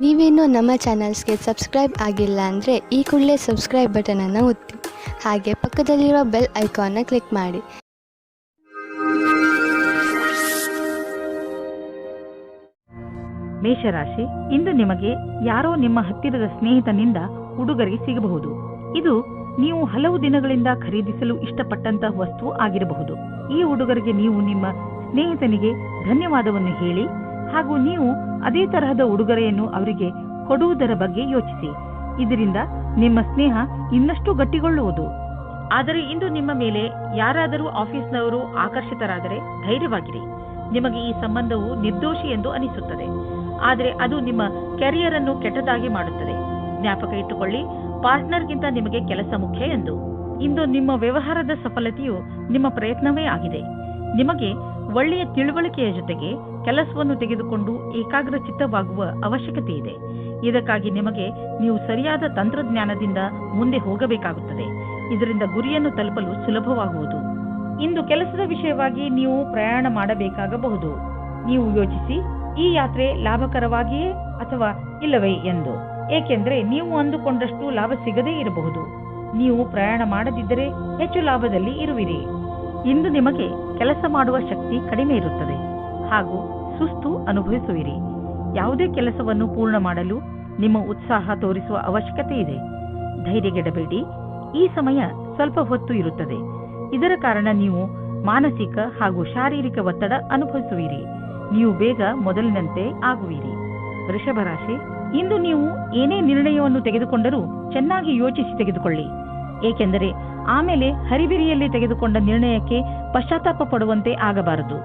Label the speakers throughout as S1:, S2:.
S1: ನೀವೇನೂ ನಮ್ಮ ಚಾನಲ್ಸ್ಗೆ ಸಬ್ಸ್ಕ್ರೈಬ್ ಆಗಿಲ್ಲ ಅಂದರೆ ಈ ಕೂಡಲೇ ಸಬ್ಸ್ಕ್ರೈಬ್ ಬಟನನ್ನು ಒತ್ತಿ ಹಾಗೆ ಪಕ್ಕದಲ್ಲಿರುವ ಬೆಲ್ ಐಕಾನ್ನ ಕ್ಲಿಕ್ ಮಾಡಿ.
S2: ಮೇಷರಾಶಿ, ಇಂದು ನಿಮಗೆ ಯಾರೋ ನಿಮ್ಮ ಹತ್ತಿರದ ಸ್ನೇಹಿತನಿಂದ ಉಡುಗೊರೆ ಸಿಗಬಹುದು. ಇದು ನೀವು ಹಲವು ದಿನಗಳಿಂದ ಖರೀದಿಸಲು ಇಷ್ಟಪಟ್ಟಂತಹ ವಸ್ತು ಆಗಿರಬಹುದು. ಈ ಉಡುಗೊರೆಗೆ ನೀವು ನಿಮ್ಮ ಸ್ನೇಹಿತನಿಗೆ ಧನ್ಯವಾದವನ್ನು ಹೇಳಿ ಹಾಗೂ ನೀವು ಅದೇ ತರಹದ ಉಡುಗೊರೆಯನ್ನು ಅವರಿಗೆ ಕೊಡುವುದರ ಬಗ್ಗೆ ಯೋಚಿಸಿ. ಇದರಿಂದ ನಿಮ್ಮ ಸ್ನೇಹ ಇನ್ನಷ್ಟು ಗಟ್ಟಿಗೊಳ್ಳುವುದು. ಆದರೆ ಇಂದು ನಿಮ್ಮ ಮೇಲೆ ಯಾರಾದರೂ ಆಫೀಸ್ನವರು ಆಕರ್ಷಿತರಾದರೆ ಧೈರ್ಯವಾಗಿರಿ. ನಿಮಗೆ ಈ ಸಂಬಂಧವು ನಿರ್ದೋಷಿ ಎಂದು ಅನಿಸುತ್ತದೆ, ಆದರೆ ಅದು ನಿಮ್ಮ ಕೆರಿಯರ್ ಅನ್ನು ಕೆಟ್ಟದಾಗಿ ಮಾಡುತ್ತದೆ. ಜ್ಞಾಪಕ ಇಟ್ಟುಕೊಳ್ಳಿ, ಪಾರ್ಟ್ನರ್ಗಿಂತ ನಿಮಗೆ ಕೆಲಸ ಮುಖ್ಯ ಎಂದು. ಇಂದು ನಿಮ್ಮ ವ್ಯವಹಾರದ ಸಫಲತೆಯು ನಿಮ್ಮ ಪ್ರಯತ್ನವೇ ಆಗಿದೆ. ನಿಮಗೆ ಒಳ್ಳೆಯ ತಿಳುವಳಿಕೆಯ ಜೊತೆಗೆ ಕೆಲಸವನ್ನು ತೆಗೆದುಕೊಂಡು ಏಕಾಗ್ರಚಿತ್ತವಾಗುವ ಅವಶ್ಯಕತೆ ಇದೆ. ಇದಕ್ಕಾಗಿ ನಿಮಗೆ ನೀವು ಸರಿಯಾದ ತಂತ್ರಜ್ಞಾನದಿಂದ ಮುಂದೆ ಹೋಗಬೇಕಾಗುತ್ತದೆ. ಇದರಿಂದ ಗುರಿಯನ್ನು ತಲುಪಲು ಸುಲಭವಾಗುವುದು. ಇಂದು ಕೆಲಸದ ವಿಷಯವಾಗಿ ನೀವು ಪ್ರಯಾಣ ಮಾಡಬೇಕಾಗಬಹುದು. ನೀವು ಯೋಚಿಸಿ, ಈ ಯಾತ್ರೆ ಲಾಭಕರವಾಗಿಯೇ ಅಥವಾ ಇಲ್ಲವೇ ಎಂದು. ಏಕೆಂದರೆ ನೀವು ಅಂದುಕೊಂಡಷ್ಟು ಲಾಭ ಸಿಗದೇ ಇರಬಹುದು. ನೀವು ಪ್ರಯಾಣ ಮಾಡದಿದ್ದರೆ ಹೆಚ್ಚು ಲಾಭದಲ್ಲಿ ಇರುವಿರಿ. ಇಂದು ನಿಮಗೆ ಕೆಲಸ ಮಾಡುವ ಶಕ್ತಿ ಕಡಿಮೆ ಇರುತ್ತದೆ ಹಾಗೂ ಸುಸ್ತು ಅನುಭವಿಸುವಿರಿ. ಯಾವುದೇ ಕೆಲಸವನ್ನು ಪೂರ್ಣ ಮಾಡಲು ನಿಮ್ಮ ಉತ್ಸಾಹ ತೋರಿಸುವ ಅವಶ್ಯಕತೆ ಇದೆ. ಧೈರ್ಯಗೆಡಬೇಡಿ. ಈ ಸಮಯ ಸ್ವಲ್ಪ ಹೊತ್ತು ಇರುತ್ತದೆ. ಇದರ ಕಾರಣ ನೀವು ಮಾನಸಿಕ ಹಾಗೂ ಶಾರೀರಿಕ ಒತ್ತಡ ಅನುಭವಿಸುವಿರಿ. ನೀವು ಬೇಗ ಮೊದಲಿನಂತೆ ಆಗುವಿರಿ. ವೃಷಭ ರಾಶಿ, ಇಂದು ನೀವು ಏನೇ ನಿರ್ಣಯವನ್ನು ತೆಗೆದುಕೊಂಡರೂ ಚೆನ್ನಾಗಿ ಯೋಚಿಸಿ ತೆಗೆದುಕೊಳ್ಳಿ. ಏಕೆಂದರೆ ಆಮೇಲೆ ಹರಿಬಿರಿಯಲ್ಲಿ ತೆಗೆದುಕೊಂಡ ನಿರ್ಣಯಕ್ಕೆ ಪಶ್ಚಾತ್ತಾಪ ಪಡುವಂತೆ ಆಗಬಾರದು.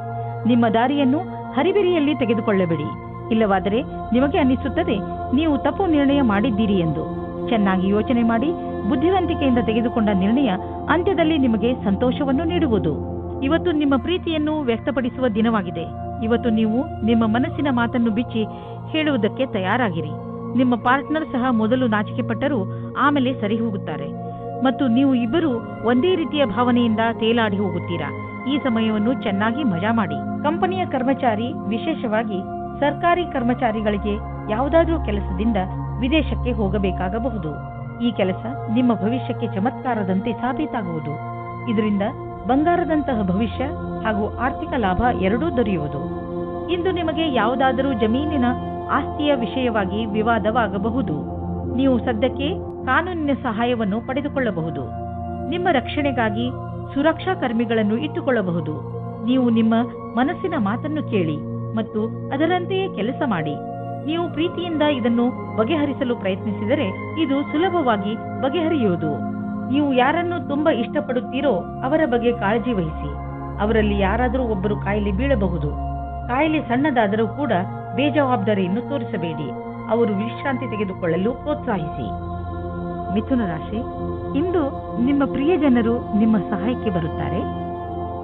S2: ನಿಮ್ಮ ದಾರಿಯನ್ನು ಹರಿಬಿರಿಯಲ್ಲಿ ತೆಗೆದುಕೊಳ್ಳಬೇಡಿ. ಇಲ್ಲವಾದರೆ ನಿಮಗೆ ಅನ್ನಿಸುತ್ತದೆ ನೀವು ತಪ್ಪು ನಿರ್ಣಯ ಮಾಡಿದ್ದೀರಿ ಎಂದು. ಚೆನ್ನಾಗಿ ಯೋಚನೆ ಮಾಡಿ ಬುದ್ಧಿವಂತಿಕೆಯಿಂದ ತೆಗೆದುಕೊಂಡ ನಿರ್ಣಯ ಅಂತ್ಯದಲ್ಲಿ ನಿಮಗೆ ಸಂತೋಷವನ್ನು ನೀಡುವುದು. ಇವತ್ತು ನಿಮ್ಮ ಪ್ರೀತಿಯನ್ನು ವ್ಯಕ್ತಪಡಿಸುವ ದಿನವಾಗಿದೆ. ಇವತ್ತು ನೀವು ನಿಮ್ಮ ಮನಸ್ಸಿನ ಮಾತನ್ನು ಬಿಚ್ಚಿ ಹೇಳುವುದಕ್ಕೆ ತಯಾರಾಗಿರಿ. ನಿಮ್ಮ ಪಾರ್ಟ್ನರ್ ಸಹ ಮೊದಲು ನಾಚಿಕೆ ಪಟ್ಟರೂ ಆಮೇಲೆ ಸರಿ ಹೋಗುತ್ತಾರೆ ಮತ್ತು ನೀವು ಇಬ್ಬರು ಒಂದೇ ರೀತಿಯ ಭಾವನೆಯಿಂದ ತೇಲಾಡಿ ಹೋಗುತ್ತೀರಾ. ಈ ಸಮಯವನ್ನು ಚೆನ್ನಾಗಿ ಮಜಾ ಮಾಡಿ. ಕಂಪನಿಯ ಕರ್ಮಚಾರಿ, ವಿಶೇಷವಾಗಿ ಸರ್ಕಾರಿ ಕರ್ಮಚಾರಿಗಳಿಗೆ ಯಾವುದಾದ್ರೂ ಕೆಲಸದಿಂದ ವಿದೇಶಕ್ಕೆ ಹೋಗಬೇಕಾಗಬಹುದು. ಈ ಕೆಲಸ ನಿಮ್ಮ ಭವಿಷ್ಯಕ್ಕೆ ಚಮತ್ಕಾರದಂತೆ ಸಾಬೀತಾಗುವುದು. ಇದರಿಂದ ಬಂಗಾರದಂತಹ ಭವಿಷ್ಯ ಹಾಗೂ ಆರ್ಥಿಕ ಲಾಭ ಎರಡೂ ದೊರೆಯುವುದು. ಇಂದು ನಿಮಗೆ ಯಾವುದಾದರೂ ಜಮೀನಿನ ಆಸ್ತಿಯ ವಿಷಯವಾಗಿ ವಿವಾದವಾಗಬಹುದು. ನೀವು ಸದ್ಯಕ್ಕೆ ಕಾನೂನಿನ ಸಹಾಯವನ್ನು ಪಡೆದುಕೊಳ್ಳಬಹುದು. ನಿಮ್ಮ ರಕ್ಷಣೆಗಾಗಿ ಸುರಕ್ಷಾ ಕರ್ಮಿಗಳನ್ನು ಇಟ್ಟುಕೊಳ್ಳಬಹುದು. ನೀವು ನಿಮ್ಮ ಮನಸ್ಸಿನ ಮಾತನ್ನು ಕೇಳಿ ಮತ್ತು ಅದರಂತೆಯೇ ಕೆಲಸ ಮಾಡಿ. ನೀವು ಪ್ರೀತಿಯಿಂದ ಇದನ್ನು ಬಗೆಹರಿಸಲು ಪ್ರಯತ್ನಿಸಿದರೆ ಇದು ಸುಲಭವಾಗಿ ಬಗೆಹರಿಯುವುದು. ನೀವು ಯಾರನ್ನು ತುಂಬಾ ಇಷ್ಟಪಡುತ್ತೀರೋ ಅವರ ಬಗ್ಗೆ ಕಾಳಜಿ ವಹಿಸಿ. ಅವರಲ್ಲಿ ಯಾರಾದರೂ ಒಬ್ಬರು ಕಾಯಿಲೆ ಬೀಳಬಹುದು. ಕಾಯಿಲೆ ಸಣ್ಣದಾದರೂ ಕೂಡ ಬೇಜವಾಬ್ದಾರಿಯನ್ನು ತೋರಿಸಬೇಡಿ. ಅವರು ವಿಶ್ರಾಂತಿ ತೆಗೆದುಕೊಳ್ಳಲು ಪ್ರೋತ್ಸಾಹಿಸಿ. ಮಿಥುನ ರಾಶಿ, ಇಂದು ನಿಮ್ಮ ಪ್ರಿಯ ಜನರು ನಿಮ್ಮ ಸಹಾಯಕ್ಕೆ ಬರುತ್ತಾರೆ.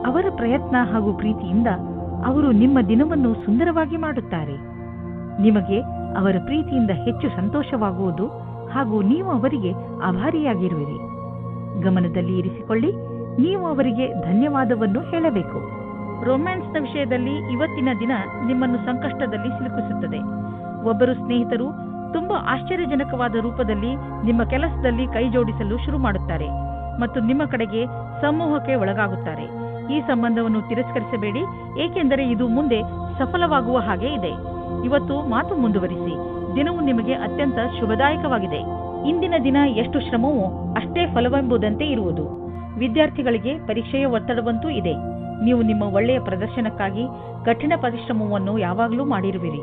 S2: ಅವರ ಪ್ರಯತ್ನ ಹಾಗೂ ಪ್ರೀತಿಯಿಂದ ಅವರು ನಿಮ್ಮ ದಿನವನ್ನು ಸುಂದರವಾಗಿ ಮಾಡುತ್ತಾರೆ. ನಿಮಗೆ ಅವರ ಪ್ರೀತಿಯಿಂದ ಹೆಚ್ಚು ಸಂತೋಷವಾಗುವುದು ಹಾಗೂ ನೀವು ಅವರಿಗೆ ಆಭಾರಿಯಾಗಿರುವಿರಿ. ಗಮನದಲ್ಲಿ ಇರಿಸಿಕೊಳ್ಳಿ, ನೀವು ಅವರಿಗೆ ಧನ್ಯವಾದವನ್ನು ಹೇಳಬೇಕು. ರೊಮ್ಯಾನ್ಸ್ನ ವಿಷಯದಲ್ಲಿ ಇವತ್ತಿನ ದಿನ ನಿಮ್ಮನ್ನು ಸಂಕಷ್ಟದಲ್ಲಿ ಸಿಲುಕಿಸುತ್ತದೆ. ಒಬ್ಬರು ಸ್ನೇಹಿತರು ತುಂಬಾ ಆಶ್ಚರ್ಯಜನಕವಾದ ರೂಪದಲ್ಲಿ ನಿಮ್ಮ ಕೆಲಸದಲ್ಲಿ ಕೈ ಜೋಡಿಸಲು ಶುರು ಮಾಡುತ್ತಾರೆ ಮತ್ತು ನಿಮ್ಮ ಕಡೆಗೆ ಸಮೂಹಕ್ಕೆ ಒಳಗಾಗುತ್ತಾರೆ. ಈ ಸಂಬಂಧವನ್ನು ತಿರಸ್ಕರಿಸಬೇಡಿ, ಏಕೆಂದರೆ ಇದು ಮುಂದೆ ಸಫಲವಾಗುವ ಹಾಗೆ ಇದೆ. ಇವತ್ತು ಮಾತು ಮುಂದುವರಿಸಿ. ದಿನವು ನಿಮಗೆ ಅತ್ಯಂತ ಶುಭದಾಯಕವಾಗಿದೆ. ಇಂದಿನ ದಿನ ಎಷ್ಟು ಶ್ರಮವೋ ಅಷ್ಟೇ ಫಲವೆಂಬುದಂತೆ ಇರುವುದು. ವಿದ್ಯಾರ್ಥಿಗಳಿಗೆ ಪರೀಕ್ಷೆಯ ಒತ್ತಡವಂತೂ ಇದೆ. ನೀವು ನಿಮ್ಮ ಒಳ್ಳೆಯ ಪ್ರದರ್ಶನಕ್ಕಾಗಿ ಕಠಿಣ ಪರಿಶ್ರಮವನ್ನು ಯಾವಾಗಲೂ ಮಾಡಿರುವಿರಿ.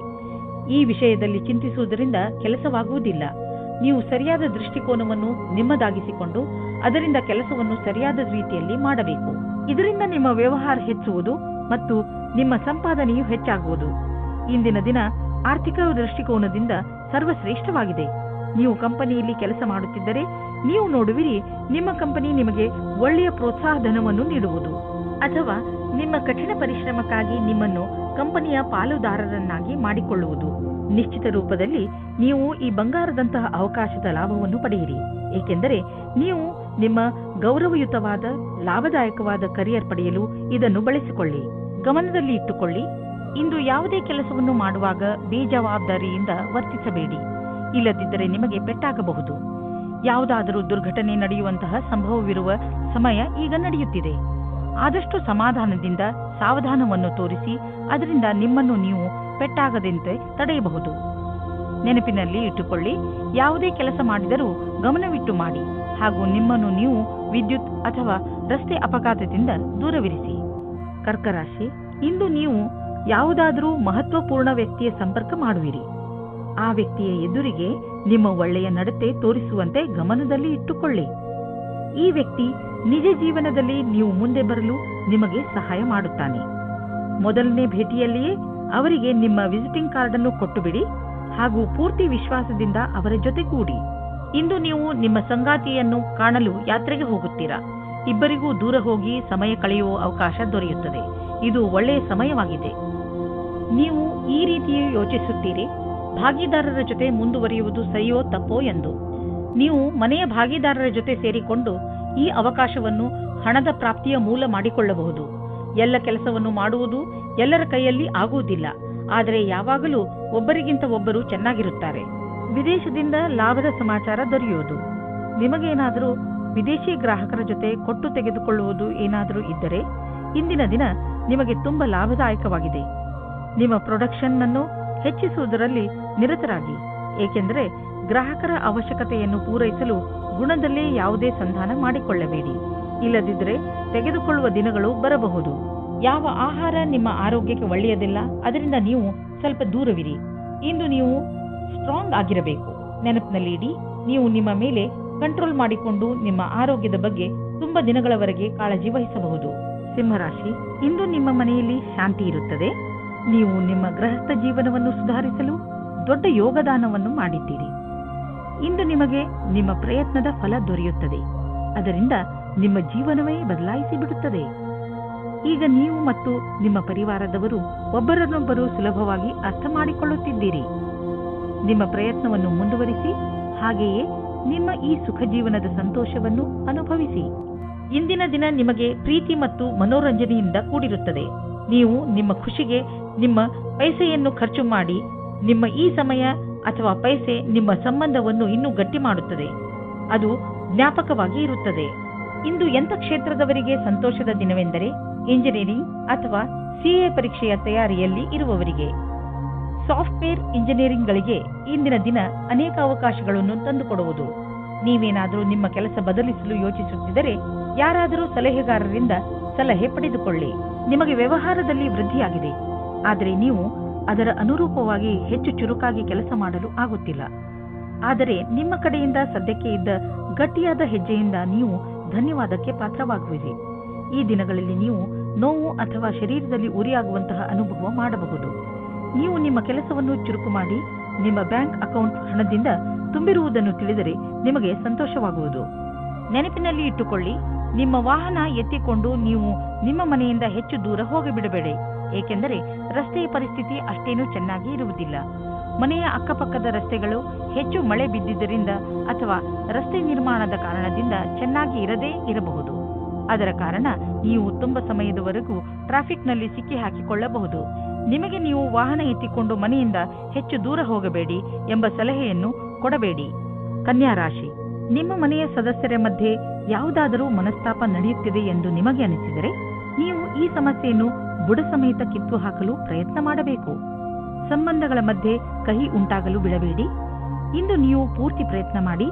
S2: ಈ ವಿಷಯದಲ್ಲಿ ಚಿಂತಿಸುವುದರಿಂದ ಕೆಲಸವಾಗುವುದಿಲ್ಲ. ನೀವು ಸರಿಯಾದ ದೃಷ್ಟಿಕೋನವನ್ನು ನಿಮ್ಮದಾಗಿಸಿಕೊಂಡು ಅದರಿಂದ ಕೆಲಸವನ್ನು ಸರಿಯಾದ ರೀತಿಯಲ್ಲಿ ಮಾಡಬೇಕು. ಇದರಿಂದ ನಿಮ್ಮ ವ್ಯವಹಾರ ಹೆಚ್ಚುವುದು ಮತ್ತು ನಿಮ್ಮ ಸಂಪಾದನೆಯು ಹೆಚ್ಚಾಗುವುದು. ಇಂದಿನ ದಿನ ಆರ್ಥಿಕ ದೃಷ್ಟಿಕೋನದಿಂದ ಸರ್ವಶ್ರೇಷ್ಠವಾಗಿದೆ. ನೀವು ಕಂಪನಿಯಲ್ಲಿ ಕೆಲಸ ಮಾಡುತ್ತಿದ್ದರೆ ನೀವು ನೋಡುವಿರಿ, ನಿಮ್ಮ ಕಂಪನಿ ನಿಮಗೆ ಒಳ್ಳೆಯ ಪ್ರೋತ್ಸಾಹ ಧನವನ್ನು ನೀಡುವುದು ಅಥವಾ ನಿಮ್ಮ ಕಠಿಣ ಪರಿಶ್ರಮಕ್ಕಾಗಿ ನಿಮ್ಮನ್ನು ಕಂಪನಿಯ ಪಾಲುದಾರರನ್ನಾಗಿ ಮಾಡಿಕೊಳ್ಳುವುದು. ನಿಶ್ಚಿತ ರೂಪದಲ್ಲಿ ನೀವು ಈ ಬಂಗಾರದಂತಹ ಅವಕಾಶದ ಲಾಭವನ್ನು ಪಡೆಯಿರಿ. ಏಕೆಂದರೆ ನೀವು ನಿಮ್ಮ ಗೌರವಯುತವಾದ ಲಾಭದಾಯಕವಾದ ಕರಿಯರ್ ಪಡೆಯಲು ಇದನ್ನು ಬಳಸಿಕೊಳ್ಳಿ. ಗಮನದಲ್ಲಿ ಇಟ್ಟುಕೊಳ್ಳಿ, ಇಂದು ಯಾವುದೇ ಕೆಲಸವನ್ನು ಮಾಡುವಾಗ ಬೇಜವಾಬ್ದಾರಿಯಿಂದ ವರ್ತಿಸಬೇಡಿ, ಇಲ್ಲದಿದ್ದರೆ ನಿಮಗೆ ಪೆಟ್ಟಾಗಬಹುದು. ಯಾವುದಾದರೂ ದುರ್ಘಟನೆ ನಡೆಯುವಂತಹ ಸಂಭವವಿರುವ ಸಮಯ ಈಗ ನಡೆಯುತ್ತಿದೆ. ಆದಷ್ಟು ಸಮಾಧಾನದಿಂದ ಸಾವಧಾನವನ್ನು ತೋರಿಸಿ ಅದರಿಂದ ನಿಮ್ಮನ್ನು ನೀವು ಪೆಟ್ಟಾಗದಂತೆ ತಡೆಯಬಹುದು. ನೆನಪಿನಲ್ಲಿ ಇಟ್ಟುಕೊಳ್ಳಿ, ಯಾವುದೇ ಕೆಲಸ ಮಾಡಿದರೂ ಗಮನವಿಟ್ಟು ಮಾಡಿ ಹಾಗೂ ನಿಮ್ಮನ್ನು ನೀವು ವಿದ್ಯುತ್ ಅಥವಾ ರಸ್ತೆ ಅಪಘಾತದಿಂದ ದೂರವಿರಿಸಿ. ಕರ್ಕರಾಶಿ, ಇಂದು ನೀವು ಯಾವುದಾದರೂ ಮಹತ್ವಪೂರ್ಣ ವ್ಯಕ್ತಿಯ ಸಂಪರ್ಕ ಮಾಡುವಿರಿ. ಆ ವ್ಯಕ್ತಿಯ ಎದುರಿಗೆ ನಿಮ್ಮ ಒಳ್ಳೆಯ ನಡತೆ ತೋರಿಸುವಂತೆ ಗಮನದಲ್ಲಿ ಇಟ್ಟುಕೊಳ್ಳಿ. ಈ ವ್ಯಕ್ತಿ ನಿಜ ಜೀವನದಲ್ಲಿ ನೀವು ಮುಂದೆ ಬರಲು ನಿಮಗೆ ಸಹಾಯ ಮಾಡುತ್ತಾನೆ. ಮೊದಲನೇ ಭೇಟಿಯಲ್ಲಿಯೇ ಅವರಿಗೆ ನಿಮ್ಮ ವಿಸಿಟಿಂಗ್ ಕಾರ್ಡ್ ಅನ್ನು ಕೊಟ್ಟು ಬಿಡಿ ಹಾಗೂ ಪೂರ್ತಿ ವಿಶ್ವಾಸದಿಂದ ಅವರ ಜೊತೆಗೂಡಿ. ಇಂದು ನೀವು ನಿಮ್ಮ ಸಂಗಾತಿಯನ್ನು ಕಾಣಲು ಯಾತ್ರೆಗೆ ಹೋಗುತ್ತೀರಾ. ಇಬ್ಬರಿಗೂ ದೂರ ಹೋಗಿ ಸಮಯ ಕಳೆಯುವ ಅವಕಾಶ ದೊರೆಯುತ್ತದೆ. ಇದು ಒಳ್ಳೆಯ ಸಮಯವಾಗಿದೆ. ನೀವು ಈ ರೀತಿ ಯೋಚಿಸುತ್ತೀರಿ, ಭಾಗಿದಾರರ ಜೊತೆ ಮುಂದುವರಿಯುವುದು ಸರಿಯೋ ತಪ್ಪೋ ಎಂದು. ನೀವು ಮನೆಯ ಭಾಗಿದಾರರ ಜೊತೆ ಸೇರಿಕೊಂಡು ಈ ಅವಕಾಶವನ್ನು ಹಣದ ಪ್ರಾಪ್ತಿಯ ಮೂಲ ಮಾಡಿಕೊಳ್ಳಬಹುದು. ಎಲ್ಲ ಕೆಲಸವನ್ನು ಮಾಡುವುದು ಎಲ್ಲರ ಕೈಯಲ್ಲಿ ಆಗುವುದಿಲ್ಲ, ಆದರೆ ಯಾವಾಗಲೂ ಒಬ್ಬರಿಗಿಂತ ಒಬ್ಬರು ಚೆನ್ನಾಗಿರುತ್ತಾರೆ. ವಿದೇಶದಿಂದ ಲಾಭದ ಸಮಾಚಾರ ದೊರೆಯುವುದು. ನಿಮಗೇನಾದರೂ ವಿದೇಶಿ ಗ್ರಾಹಕರ ಜೊತೆ ಕೊಟ್ಟು ತೆಗೆದುಕೊಳ್ಳುವುದು ಏನಾದರೂ ಇದ್ದರೆ ಇಂದಿನ ದಿನ ನಿಮಗೆ ತುಂಬ ಲಾಭದಾಯಕವಾಗಿದೆ. ನಿಮ್ಮ ಪ್ರೊಡಕ್ಷನ್ ಅನ್ನು ಹೆಚ್ಚಿಸುವುದರಲ್ಲಿ ನಿರತರಾಗಿ, ಏಕೆಂದರೆ ಗ್ರಾಹಕರ ಅವಶ್ಯಕತೆಯನ್ನು ಪೂರೈಸಲು ಗುಣದಲ್ಲೇ ಯಾವುದೇ ಸಂಧಾನ ಮಾಡಿಕೊಳ್ಳಬೇಡಿ. ಇಲ್ಲದಿದ್ದರೆ ತೆಗೆದುಕೊಳ್ಳುವ ದಿನಗಳು ಬರಬಹುದು. ಯಾವ ಆಹಾರ ನಿಮ್ಮ ಆರೋಗ್ಯಕ್ಕೆ ಒಳ್ಳೆಯದಿಲ್ಲ, ಅದರಿಂದ ನೀವು ಸ್ವಲ್ಪ ದೂರವಿರಿ. ಇಂದು ನೀವು ಸ್ಟ್ರಾಂಗ್ ಆಗಿರಬೇಕು. ನೆನಪಿನಲ್ಲಿ ಇಡಿ, ನೀವು ನಿಮ್ಮ ಮೇಲೆ ಕಂಟ್ರೋಲ್ ಮಾಡಿಕೊಂಡು ನಿಮ್ಮ ಆರೋಗ್ಯದ ಬಗ್ಗೆ ತುಂಬಾ ದಿನಗಳವರೆಗೆ ಕಾಳಜಿ ವಹಿಸಬಹುದು. ಸಿಂಹರಾಶಿ, ಇಂದು ನಿಮ್ಮ ಮನೆಯಲ್ಲಿ ಶಾಂತಿ ಇರುತ್ತದೆ. ನೀವು ನಿಮ್ಮ ಗೃಹಸ್ಥ ಜೀವನವನ್ನು ಸುಧಾರಿಸಲು ದೊಡ್ಡ ಯೋಗದಾನವನ್ನು ಮಾಡಿದ್ದೀರಿ. ಇಂದು ನಿಮಗೆ ನಿಮ್ಮ ಪ್ರಯತ್ನದ ಫಲ ದೊರೆಯುತ್ತದೆ. ಅದರಿಂದ ನಿಮ್ಮ ಜೀವನವೇ ಬದಲಾಯಿಸಿ ಬಿಡುತ್ತದೆ. ಈಗ ನೀವು ಮತ್ತು ನಿಮ್ಮ ಪರಿವಾರದವರು ಒಬ್ಬರನ್ನೊಬ್ಬರು ಸುಲಭವಾಗಿ ಅರ್ಥ ಮಾಡಿಕೊಳ್ಳುತ್ತಿದ್ದೀರಿ. ನಿಮ್ಮ ಪ್ರಯತ್ನವನ್ನು ಮುಂದುವರಿಸಿ, ಹಾಗೆಯೇ ನಿಮ್ಮ ಈ ಸುಖ ಜೀವನದ ಸಂತೋಷವನ್ನು ಅನುಭವಿಸಿ. ಇಂದಿನ ದಿನ ನಿಮಗೆ ಪ್ರೀತಿ ಮತ್ತು ಮನೋರಂಜನೆಯಿಂದ ಕೂಡಿರುತ್ತದೆ. ನೀವು ನಿಮ್ಮ ಖುಷಿಗೆ ನಿಮ್ಮ ಪೈಸೆಯನ್ನು ಖರ್ಚು ಮಾಡಿ. ನಿಮ್ಮ ಈ ಸಮಯ ಅಥವಾ ಪೈಸೆ ನಿಮ್ಮ ಸಂಬಂಧವನ್ನು ಇನ್ನೂ ಗಟ್ಟಿ ಮಾಡುತ್ತದೆ. ಅದು ಜ್ಞಾಪಕವಾಗಿ ಇರುತ್ತದೆ. ಇಂದು ಎಂಥ ಕ್ಷೇತ್ರದವರಿಗೆ ಸಂತೋಷದ ದಿನವೆಂದರೆ ಇಂಜಿನಿಯರಿಂಗ್ ಅಥವಾ ಸಿಎ ಪರೀಕ್ಷೆಯ ತಯಾರಿಯಲ್ಲಿ ಇರುವವರಿಗೆ. ಸಾಫ್ಟ್ವೇರ್ ಇಂಜಿನಿಯರಿಂಗ್ಗಳಿಗೆ ಇಂದಿನ ದಿನ ಅನೇಕ ಅವಕಾಶಗಳನ್ನು ತಂದುಕೊಡುವುದು. ನೀವೇನಾದರೂ ನಿಮ್ಮ ಕೆಲಸ ಬದಲಿಸಲು ಯೋಚಿಸುತ್ತಿದ್ದರೆ ಯಾರಾದರೂ ಸಲಹೆಗಾರರಿಂದ ಸಲಹೆ ಪಡೆದುಕೊಳ್ಳಿ. ನಿಮಗೆ ವ್ಯವಹಾರದಲ್ಲಿ ವೃದ್ಧಿಯಾಗಿದೆ, ಆದರೆ ನೀವು ಅದರ ಅನುರೂಪವಾಗಿ ಹೆಚ್ಚು ಚುರುಕಾಗಿ ಕೆಲಸ ಮಾಡಲು ಆಗುತ್ತಿಲ್ಲ. ಆದರೆ ನಿಮ್ಮ ಕಡೆಯಿಂದ ಸದ್ಯಕ್ಕೆ ಇದ್ದ ಗಟ್ಟಿಯಾದ ಹೆಜ್ಜೆಯಿಂದ ನೀವು ಧನ್ಯವಾದಕ್ಕೆ ಪಾತ್ರವಾಗುವಿರಿ. ಈ ದಿನಗಳಲ್ಲಿ ನೀವು ನೋವು ಅಥವಾ ಶರೀರದಲ್ಲಿ ಉರಿಯಾಗುವಂತಹ ಅನುಭವ ಮಾಡಬಹುದು. ನೀವು ನಿಮ್ಮ ಕೆಲಸವನ್ನು ಚುರುಕು ಮಾಡಿ ನಿಮ್ಮ ಬ್ಯಾಂಕ್ ಅಕೌಂಟ್ ಹಣದಿಂದ ತುಂಬಿರುವುದನ್ನು ತಿಳಿದರೆ ನಿಮಗೆ ಸಂತೋಷವಾಗುವುದು. ನೆನಪಿನಲ್ಲಿ ಇಟ್ಟುಕೊಳ್ಳಿ, ನಿಮ್ಮ ವಾಹನ ಎತ್ತಿಕೊಂಡು ನೀವು ನಿಮ್ಮ ಮನೆಯಿಂದ ಹೆಚ್ಚು ದೂರ ಹೋಗಿಬಿಡಬೇಡಿ, ಏಕೆಂದರೆ ರಸ್ತೆಯ ಪರಿಸ್ಥಿತಿ ಅಷ್ಟೇನೂ ಚೆನ್ನಾಗಿ ಇರುವುದಿಲ್ಲ. ಮನೆಯ ಅಕ್ಕಪಕ್ಕದ ರಸ್ತೆಗಳು ಹೆಚ್ಚು ಮಳೆ ಬಿದ್ದಿದ್ದರಿಂದ ಅಥವಾ ರಸ್ತೆ ನಿರ್ಮಾಣದ ಕಾರಣದಿಂದ ಚೆನ್ನಾಗಿ ಇರದೇ ಇರಬಹುದು. ಅದರ ಕಾರಣ ನೀವು ತುಂಬ ಸಮಯದವರೆಗೂ ಟ್ರಾಫಿಕ್ನಲ್ಲಿ ಸಿಕ್ಕಿ ಹಾಕಿಕೊಳ್ಳಬಹುದು. ನಿಮಗೆ ನೀವು ವಾಹನ ಎತ್ತಿಕೊಂಡು ಮನೆಯಿಂದ ಹೆಚ್ಚು ದೂರ ಹೋಗಬೇಡಿ ಎಂಬ ಸಲಹೆಯನ್ನು ಕೊಡಬೇಡಿ. ಕನ್ಯಾ ರಾಶಿ, ನಿಮ್ಮ ಮನೆಯ ಸದಸ್ಯರ ಮಧ್ಯೆ ಯಾವುದಾದರೂ ಮನಸ್ತಾಪ ನಡೆಯುತ್ತಿದೆ ಎಂದು ನಿಮಗೆ ಅನಿಸಿದರೆ ನೀವು ಈ ಸಮಸ್ಯೆಯನ್ನು ಬುಡ ಸಮೇತ ಕಿತ್ತು ಹಾಕಲು ಪ್ರಯತ್ನ ಮಾಡಬೇಕು. ಸಂಬಂಧಗಳ ಮಧ್ಯೆ ಕಹಿ ಉಂಟಾಗಲು ಬಿಡಬೇಡಿ. ಇಂದು ನೀವು ಪೂರ್ತಿ ಪ್ರಯತ್ನ ಮಾಡಿ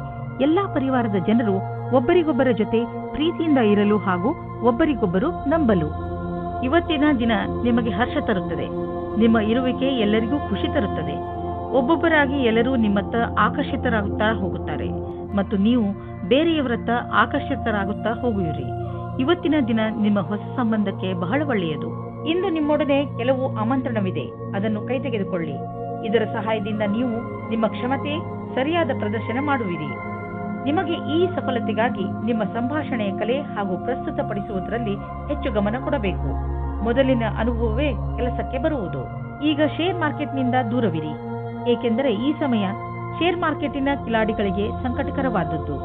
S2: ಎಲ್ಲಾ ಪರಿವಾರದ ಜನರು ಒಬ್ಬರಿಗೊಬ್ಬರ ಜೊತೆ ಪ್ರೀತಿಯಿಂದ ಇರಲು ಹಾಗೂ ಒಬ್ಬರಿಗೊಬ್ಬರು ನಂಬಲು. ಇವತ್ತಿನ ದಿನ ನಿಮಗೆ ಹರ್ಷ ತರುತ್ತದೆ. ನಿಮ್ಮ ಇರುವಿಕೆ ಎಲ್ಲರಿಗೂ ಖುಷಿ ತರುತ್ತದೆ. ಒಬ್ಬೊಬ್ಬರಾಗಿ ಎಲ್ಲರೂ ನಿಮ್ಮತ್ತ ಆಕರ್ಷಿತರಾಗುತ್ತಾ ಹೋಗುತ್ತಾರೆ ಮತ್ತು ನೀವು ಬೇರೆಯವರತ್ತ ಆಕರ್ಷಿತರಾಗುತ್ತಾ ಹೋಗುವಿರಿ. ಇವತ್ತಿನ ದಿನ ನಿಮ್ಮ ಹೊಸ ಸಂಬಂಧಕ್ಕೆ ಬಹಳ ಒಳ್ಳೆಯದು. ಇಂದು ನಿಮ್ಮೊಡನೆ ಕೆಲವು ಆಮಂತ್ರಣವಿದೆ, ಅದನ್ನು ಕೈ ತೆಗೆದುಕೊಳ್ಳಿ. ಇದರ ಸಹಾಯದಿಂದ ನೀವು ನಿಮ್ಮ ಕ್ಷಮತೆ ಸರಿಯಾದ ಪ್ರದರ್ಶನ ಮಾಡುವಿರಿ. ನಿಮಗೆ ಈ ಸಫಲತೆಗಾಗಿ ನಿಮ್ಮ ಸಂಭಾಷಣೆಯ ಕಲೆ ಹಾಗೂ ಪ್ರಸ್ತುತಪಡಿಸುವುದರಲ್ಲಿ ಹೆಚ್ಚು ಗಮನ ಕೊಡಬೇಕು. ಮೊದಲಿನ ಅನುಭವವೇ ಕೆಲಸಕ್ಕೆ ಬರುವುದು. ಈಗ ಶೇರ್ ಮಾರ್ಕೆಟ್ನಿಂದ ದೂರವಿರಿ, ಏಕೆಂದರೆ ಈ ಸಮಯ ಶೇರ್ ಮಾರ್ಕೆಟಿನ ಕಿಲಾಡಿಗಳಿಗೆ ಸಂಕಟಕರವಾದದ್ದು.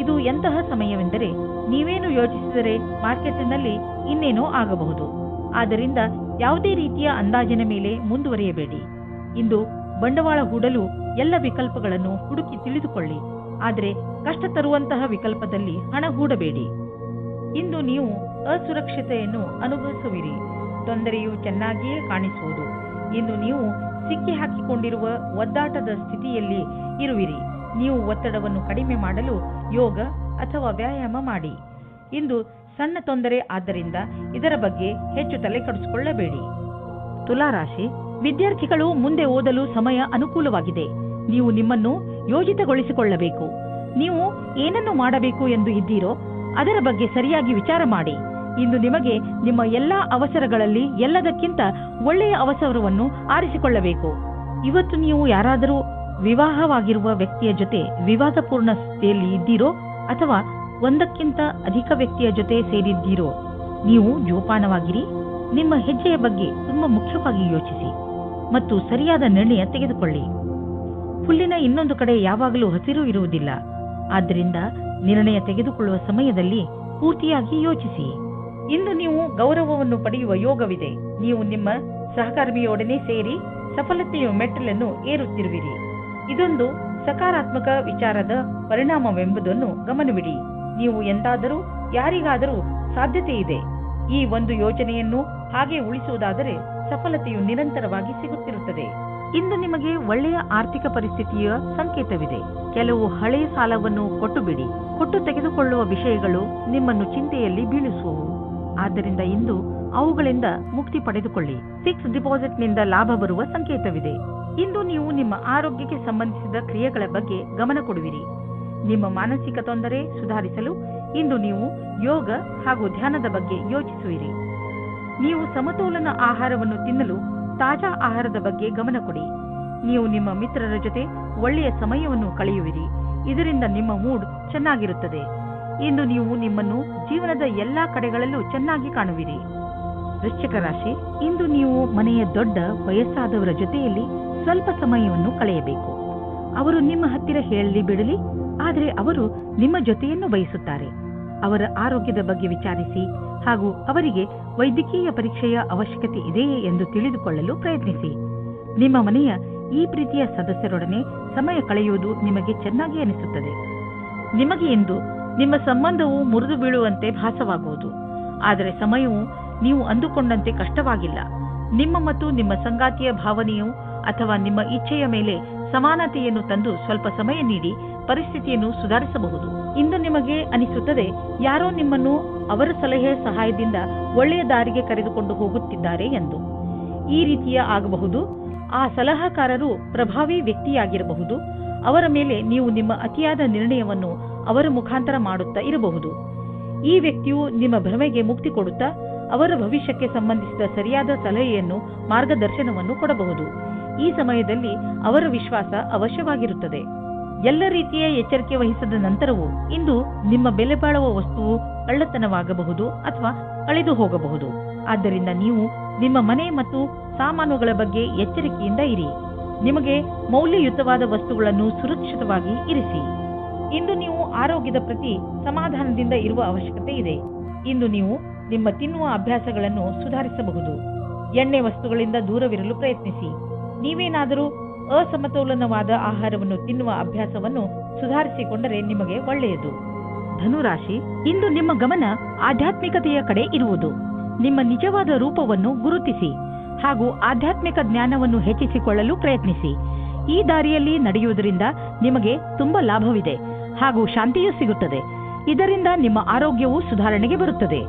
S2: ಇದು ಎಂತಹ ಸಮಯವೆಂದರೆ ನೀವೇನು ಯೋಚಿಸಿದರೆ ಮಾರ್ಕೆಟಿನಲ್ಲಿ ಇನ್ನೇನೋ ಆಗಬಹುದು. ಆದ್ದರಿಂದ ಯಾವುದೇ ರೀತಿಯ ಅಂದಾಜಿನ ಮೇಲೆ ಮುಂದುವರಿಯಬೇಡಿ. ಇಂದು ಬಂಡವಾಳ ಹೂಡಲು ಎಲ್ಲ ವಿಕಲ್ಪಗಳನ್ನು ಹುಡುಕಿ ತಿಳಿದುಕೊಳ್ಳಿ. ಆದರೆ ಕಷ್ಟ ತರುವಂತಹ ವಿಕಲ್ಪದಲ್ಲಿ ಹಣ ಹೂಡಬೇಡಿ. ಇಂದು ನೀವು ಅಸುರಕ್ಷತೆಯನ್ನು ಅನುಭವಿಸುವಿರಿ. ತೊಂದರೆಯು ಚೆನ್ನಾಗಿಯೇ ಕಾಣಿಸುವುದು. ಇಂದು ನೀವು ಸಿಕ್ಕಿ ಹಾಕಿಕೊಂಡಿರುವ ಒದ್ದಾಟದ ಸ್ಥಿತಿಯಲ್ಲಿ ಇರುವಿರಿ. ನೀವು ಒತ್ತಡವನ್ನು ಕಡಿಮೆ ಮಾಡಲು ಯೋಗ ಅಥವಾ ವ್ಯಾಯಾಮ ಮಾಡಿ. ಇಂದು ಸಣ್ಣ ತೊಂದರೆ, ಆದ್ದರಿಂದ ಇದರ ಬಗ್ಗೆ ಹೆಚ್ಚು ತಲೆ ಕೆಡಿಸಿಕೊಳ್ಳಬೇಡಿ. ತುಲಾರಾಶಿ, ವಿದ್ಯಾರ್ಥಿಗಳು ಮುಂದೆ ಓದಲು ಸಮಯ ಅನುಕೂಲವಾಗಿದೆ. ನೀವು ನಿಮ್ಮನ್ನು ಯೋಜಿತಗೊಳಿಸಿಕೊಳ್ಳಬೇಕು. ನೀವು ಏನನ್ನು ಮಾಡಬೇಕು ಎಂದು ಇದ್ದೀರೋ ಅದರ ಬಗ್ಗೆ ಸರಿಯಾಗಿ ವಿಚಾರ ಮಾಡಿ. ಇಂದು ನಿಮಗೆ ನಿಮ್ಮ ಎಲ್ಲಾ ಅವಸರಗಳಲ್ಲಿ ಎಲ್ಲದಕ್ಕಿಂತ ಒಳ್ಳೆಯ ಅವಸರವನ್ನು ಆರಿಸಿಕೊಳ್ಳಬೇಕು. ಇವತ್ತು ನೀವು ಯಾರಾದರೂ ವಿವಾಹವಾಗಿರುವ ವ್ಯಕ್ತಿಯ ಜೊತೆ ವಿವಾದಪೂರ್ಣ ಸ್ಥಿತಿಯಲ್ಲಿ ಇದ್ದೀರೋ ಅಥವಾ ಒಂದಕ್ಕಿಂತ ಅಧಿಕ ವ್ಯಕ್ತಿಯ ಜೊತೆ ಸೇರಿದ್ದೀರೋ, ನೀವು ಜೋಪಾನವಾಗಿರಿ. ನಿಮ್ಮ ಹೆಜ್ಜೆಯ ಬಗ್ಗೆ ತುಂಬಾ ಮುಖ್ಯವಾಗಿ ಯೋಚಿಸಿ ಮತ್ತು ಸರಿಯಾದ ನಿರ್ಣಯ ತೆಗೆದುಕೊಳ್ಳಿ. ಹುಲ್ಲಿನ ಇನ್ನೊಂದು ಕಡೆ ಯಾವಾಗಲೂ ಹಸಿರು ಇರುವುದಿಲ್ಲ. ಆದ್ದರಿಂದ ನಿರ್ಣಯ ತೆಗೆದುಕೊಳ್ಳುವ ಸಮಯದಲ್ಲಿ ಪೂರ್ತಿಯಾಗಿ ಯೋಚಿಸಿ. ಇಂದು ನೀವು ಗೌರವವನ್ನು ಪಡೆಯುವ ಯೋಗವಿದೆ. ನೀವು ನಿಮ್ಮ ಸಹಕರ್ಮಿಯೊಡನೆ ಸೇರಿ ಸಫಲತೆಯ ಮೆಟ್ಟಲನ್ನು ಏರುತ್ತಿರುವಿರಿ. ಇದೊಂದು ಸಕಾರಾತ್ಮಕ ವಿಚಾರದ ಪರಿಣಾಮವೆಂಬುದನ್ನು ಗಮನವಿಡಿ. ನೀವು ಎಂದಾದರೂ ಯಾರಿಗಾದರೂ ಸಾಧ್ಯತೆ ಇದೆ. ಈ ಒಂದು ಯೋಚನೆಯನ್ನು ಹಾಗೆ ಉಳಿಸುವುದಾದರೆ ಸಫಲತೆಯು ನಿರಂತರವಾಗಿ ಸಿಗುತ್ತಿರುತ್ತದೆ. ಇಂದು ನಿಮಗೆ ಒಳ್ಳೆಯ ಆರ್ಥಿಕ ಪರಿಸ್ಥಿತಿಯ ಸಂಕೇತವಿದೆ. ಕೆಲವು ಹಳೆಯ ಸಾಲವನ್ನು ಕೊಟ್ಟುಬಿಡಿ. ಕೊಟ್ಟು ತೆಗೆದುಕೊಳ್ಳುವ ವಿಷಯಗಳು ನಿಮ್ಮನ್ನು ಚಿಂತೆಯಲ್ಲಿ ಬೀಳಿಸುವವು. ಆದ್ದರಿಂದ ಇಂದು ಅವುಗಳಿಂದ ಮುಕ್ತಿ ಪಡೆದುಕೊಳ್ಳಿ. ಫಿಕ್ಸ್ ಡಿಪಾಸಿಟ್ನಿಂದ ಲಾಭ ಬರುವ ಸಂಕೇತವಿದೆ. ಇಂದು ನೀವು ನಿಮ್ಮ ಆರೋಗ್ಯಕ್ಕೆ ಸಂಬಂಧಿಸಿದ ಕ್ರಿಯೆಗಳ ಬಗ್ಗೆ ಗಮನ ಕೊಡುವಿರಿ. ನಿಮ್ಮ ಮಾನಸಿಕ ತೊಂದರೆ ಸುಧಾರಿಸಲು ಇಂದು ನೀವು ಯೋಗ ಹಾಗೂ ಧ್ಯಾನದ ಬಗ್ಗೆ ಯೋಚಿಸುವಿರಿ. ನೀವು ಸಮತೋಲನ ಆಹಾರವನ್ನು ತಿನ್ನಲು ತಾಜಾ ಆಹಾರದ ಬಗ್ಗೆ ಗಮನ ಕೊಡಿ. ನೀವು ನಿಮ್ಮ ಮಿತ್ರರ ಜೊತೆ ಒಳ್ಳೆಯ ಸಮಯವನ್ನು ಕಳೆಯುವಿರಿ. ಇದರಿಂದ ನಿಮ್ಮ ಮೂಡ್ ಚೆನ್ನಾಗಿರುತ್ತದೆ. ಇಂದು ನೀವು ನಿಮ್ಮನ್ನು ಜೀವನದ ಎಲ್ಲಾ ಕಡೆಗಳಲ್ಲೂ ಚೆನ್ನಾಗಿ ಕಾಣುವಿರಿ. ವೃಶ್ಚಿಕ ರಾಶಿ, ಇಂದು ನೀವು ಮನೆಯ ದೊಡ್ಡ ವಯಸ್ಸಾದವರ ಜೊತೆಯಲ್ಲಿ ಸ್ವಲ್ಪ ಸಮಯವನ್ನು ಕಳೆಯಬೇಕು. ಅವರು ನಿಮ್ಮ ಹತ್ತಿರ ಹೇಳಲಿ ಬಿಡಲಿ, ಆದರೆ ಅವರು ನಿಮ್ಮ ಜೊತೆಯನ್ನು ಬಯಸುತ್ತಾರೆ. ಅವರ ಆರೋಗ್ಯದ ಬಗ್ಗೆ ವಿಚಾರಿಸಿ ಹಾಗೂ ಅವರಿಗೆ ವೈದ್ಯಕೀಯ ಪರೀಕ್ಷೆಯ ಅವಶ್ಯಕತೆ ಇದೆಯೇ ಎಂದು ತಿಳಿದುಕೊಳ್ಳಲು ಪ್ರಯತ್ನಿಸಿ. ನಿಮ್ಮ ಮನೆಯ ಈ ಪ್ರೀತಿಯ ಸದಸ್ಯರೊಡನೆ ಸಮಯ ಕಳೆಯುವುದು ನಿಮಗೆ ಚೆನ್ನಾಗಿ ಅನಿಸುತ್ತದೆ. ನಿಮಗೆ ಇಂದು ನಿಮ್ಮ ಸಂಬಂಧವು ಮುರಿದು ಬೀಳುವಂತೆ ಭಾಸವಾಗುವುದು. ಆದರೆ ಸಮಯವು ನೀವು ಅಂದುಕೊಂಡಂತೆ ಕಷ್ಟವಾಗಿಲ್ಲ. ನಿಮ್ಮ ಮತ್ತು ನಿಮ್ಮ ಸಂಗಾತಿಯ ಭಾವನೆಯು ಅಥವಾ ನಿಮ್ಮ ಇಚ್ಛೆಯ ಮೇಲೆ ಸಮಾನತೆಯನ್ನು ತಂದು ಸ್ವಲ್ಪ ಸಮಯ ನೀಡಿ ಪರಿಸ್ಥಿತಿಯನ್ನು ಸುಧಾರಿಸಬಹುದು. ಇಂದು ನಿಮಗೆ ಅನಿಸುತ್ತದೆ ಯಾರೋ ನಿಮ್ಮನ್ನು ಅವರ ಸಲಹೆಯ ಸಹಾಯದಿಂದ ಒಳ್ಳೆಯ ದಾರಿಗೆ ಕರೆದುಕೊಂಡು ಹೋಗುತ್ತಿದ್ದಾರೆ ಎಂದು. ಈ ರೀತಿಯ ಆಗಬಹುದು. ಆ ಸಲಹಾಕಾರರು ಪ್ರಭಾವಿ ವ್ಯಕ್ತಿಯಾಗಿರಬಹುದು. ಅವರ ಮೇಲೆ ನೀವು ನಿಮ್ಮ ಅತಿಯಾದ ನಿರ್ಣಯವನ್ನು ಅವರ ಮುಖಾಂತರ ಮಾಡುತ್ತಾ ಇರಬಹುದು. ಈ ವ್ಯಕ್ತಿಯು ನಿಮ್ಮ ಭ್ರಮೆಗೆ ಮುಕ್ತಿ ಕೊಡುತ್ತಾ ಅವರ ಭವಿಷ್ಯಕ್ಕೆ ಸಂಬಂಧಿಸಿದ ಸರಿಯಾದ ಸಲಹೆಯನ್ನು, ಮಾರ್ಗದರ್ಶನವನ್ನು ಕೊಡಬಹುದು. ಈ ಸಮಯದಲ್ಲಿ ಅವರ ವಿಶ್ವಾಸ ಅವಶ್ಯವಾಗಿರುತ್ತದೆ. ಎಲ್ಲ ರೀತಿಯ ಎಚ್ಚರಿಕೆ ವಹಿಸಿದ ನಂತರವೂ ಇಂದು ನಿಮ್ಮ ಬೆಲೆ ಬಾಳುವ ವಸ್ತುವು ಕಳ್ಳತನವಾಗಬಹುದು ಅಥವಾ ಕಳೆದು ಹೋಗಬಹುದು. ಆದ್ದರಿಂದ ನೀವು ನಿಮ್ಮ ಮನೆ ಮತ್ತು ಸಾಮಾನುಗಳ ಬಗ್ಗೆ ಎಚ್ಚರಿಕೆಯಿಂದ ಇರಿ. ನಿಮಗೆ ಮೌಲ್ಯಯುತವಾದ ವಸ್ತುಗಳನ್ನು ಸುರಕ್ಷಿತವಾಗಿ ಇರಿಸಿ. ಇಂದು ನೀವು ಆರೋಗ್ಯದ ಪ್ರತಿ ಸಮಾಧಾನದಿಂದ ಇರುವ ಅವಶ್ಯಕತೆ ಇದೆ. ಇಂದು ನೀವು ನಿಮ್ಮ ತಿನ್ನುವ ಅಭ್ಯಾಸಗಳನ್ನು ಸುಧಾರಿಸಬಹುದು. ಎಣ್ಣೆ ವಸ್ತುಗಳಿಂದ ದೂರವಿರಲು ಪ್ರಯತ್ನಿಸಿ. ನೀವೇನಾದರೂ ಅಸಮತೋಲನವಾದ ಆಹಾರವನ್ನು ತಿನ್ನುವ ಅಭ್ಯಾಸವನ್ನು ಸುಧಾರಿಸಿಕೊಂಡರೆ ನಿಮಗೆ ಒಳ್ಳೆಯದು. ಧನುರಾಶಿ, ಇಂದು ನಿಮ್ಮ ಗಮನ ಆಧ್ಯಾತ್ಮಿಕತೆಯ ಕಡೆ ಇರುವುದು. ನಿಮ್ಮ ನಿಜವಾದ ರೂಪವನ್ನು ಗುರುತಿಸಿ ಹಾಗೂ ಆಧ್ಯಾತ್ಮಿಕ ಜ್ಞಾನವನ್ನು ಹೆಚ್ಚಿಸಿಕೊಳ್ಳಲು ಪ್ರಯತ್ನಿಸಿ. ಈ ದಾರಿಯಲ್ಲಿ ನಡೆಯುವುದರಿಂದ ನಿಮಗೆ ತುಂಬಾ ಲಾಭವಿದೆ ಹಾಗೂ ಶಾಂತಿಯೂ ಸಿಗುತ್ತದೆ. ಇದರಿಂದ ನಿಮ್ಮ ಆರೋಗ್ಯವು ಸುಧಾರಣೆಗೆ ಬರುತ್ತದೆ.